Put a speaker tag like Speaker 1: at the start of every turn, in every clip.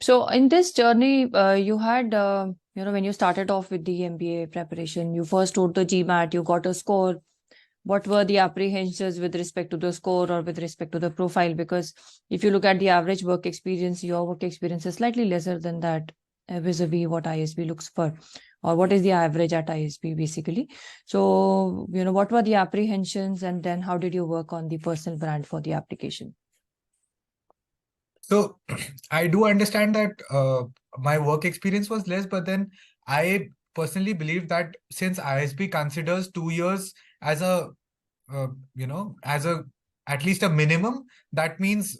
Speaker 1: So in this journey, you had, when you started off with the MBA preparation, you first wrote the GMAT, you got a score. What were the apprehensions with respect to the score or with respect to the profile? Because if you look at the average work experience, your work experience is slightly lesser than that, vis-a-vis what ISB looks for, or what is the average at ISB basically. So, what were the apprehensions, and then how did you work on the personal brand for the application?
Speaker 2: So I do understand that my work experience was less, but then I personally believe that since ISB considers 2 years as a, as a at least a minimum, that means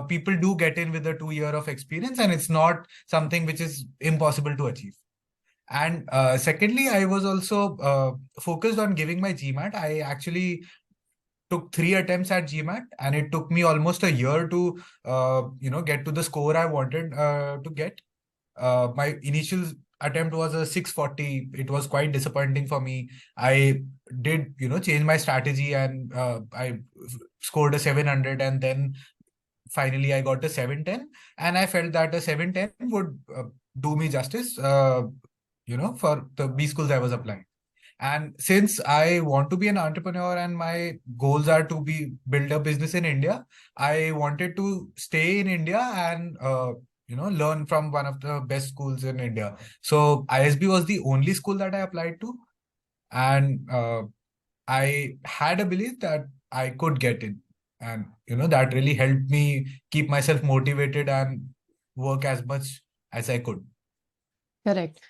Speaker 2: people do get in with a 2 year of experience, and it's not something which is impossible to achieve. And secondly, I was also focused on giving my GMAT. I actually took 3 attempts at GMAT, and it took me almost a year to, get to the score I wanted to get. My initial attempt was a 640. It was quite disappointing for me. I did, change my strategy, and I scored a 700, and then finally I got a 710, and I felt that a 710 would do me justice, for the B schools I was applying. And since I want to be an entrepreneur and my goals are to be build a business in India, I wanted to stay in India and learn from one of the best schools in India. So ISB was the only school that I applied to, and I had a belief that I could get in, and that really helped me keep myself motivated and work as much as I could.
Speaker 1: Correct.